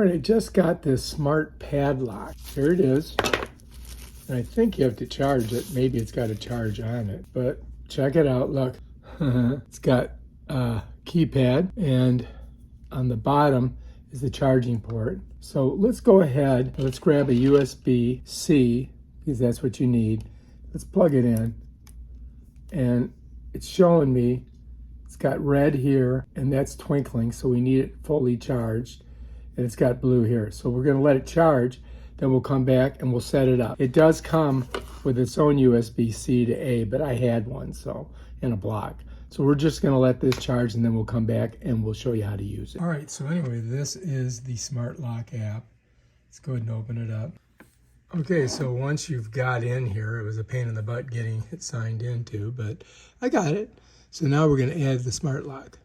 All right, I just got this smart padlock. Here it is. And I think you have to charge it. Maybe it's got a charge on it, but check it out. Look, it's got a keypad, and on the bottom is the charging port. So let's go ahead. Let's grab a USB-C, because that's what you need. Let's plug it in. And it's showing me, it's got red here, and that's twinkling, so we need it fully charged. And it's got blue here. So we're gonna let it charge, then we'll come back and we'll set it up. It does come with its own USB-C to A, but I had one, so, in a block. So we're just gonna let this charge, and then we'll come back and we'll show you how to use it. All right, so anyway, this is the Smart Lock app. Let's go ahead and open it up. Okay, so once you've got in here, it was a pain in the butt getting it signed into, but I got it. So now we're gonna add the Smart Lock.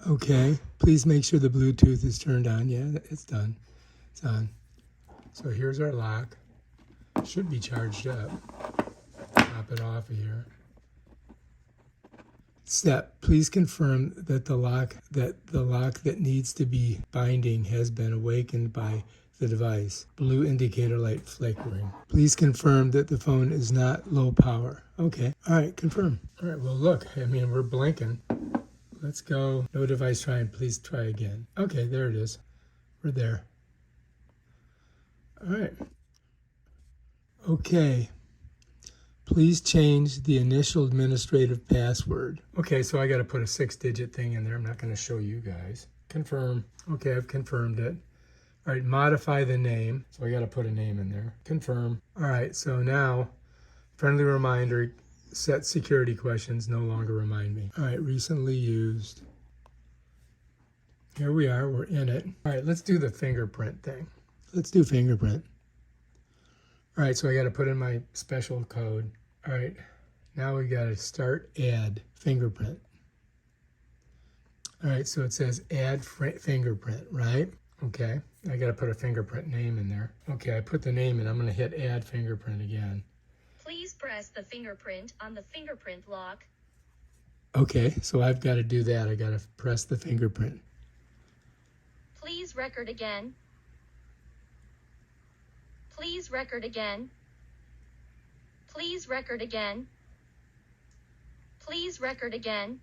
Okay, please make sure the Bluetooth is turned on. Yeah, it's done. It's on. So here's our lock. Should be charged up. Pop it off of here. Step, please confirm that the lock that needs to be binding has been awakened by the device. Blue indicator light flickering. Please confirm that the phone is not low power. Okay, all right, confirm. All right, well look, I mean, we're blinking. Let's go, no device trying, please try again. Okay, there it is. We're there. All right. Okay. Please change the initial administrative password. Okay, so I got to put a 6-digit thing in there. I'm not going to show you guys. Confirm. Okay, I've confirmed it. All right, modify the name. So I got to put a name in there. Confirm. All right, so now, friendly reminder, set security questions, no longer remind me. All right, recently used. Here we are, we're in it. All right, let's do the fingerprint thing. Let's do fingerprint. All right, so I got to put in my special code. All right, now we got to start add fingerprint. All right, so it says add fingerprint, right? Okay, I got to put a fingerprint name in there. Okay, I put the name in. I'm going to hit add fingerprint again. Please press the fingerprint on the fingerprint lock. Okay, so I've got to do that. I got to press the fingerprint. Please record again. Please record again. Please record again. Please record again.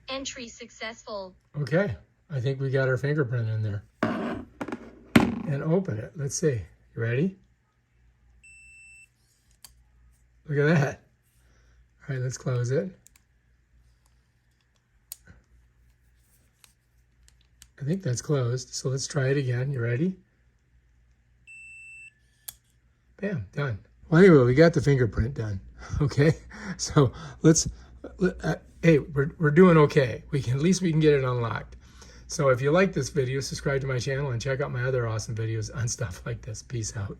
Entry successful. Okay, I think we got our fingerprint in there. And open it. Let's see. You ready? Look at that. All right, let's close it. I think that's closed. So let's try it again. You ready? Bam, done. Well, anyway, we got the fingerprint done. Okay, so hey, we're doing okay. At least we can get it unlocked. So if you like this video, subscribe to my channel and check out my other awesome videos on stuff like this. Peace out.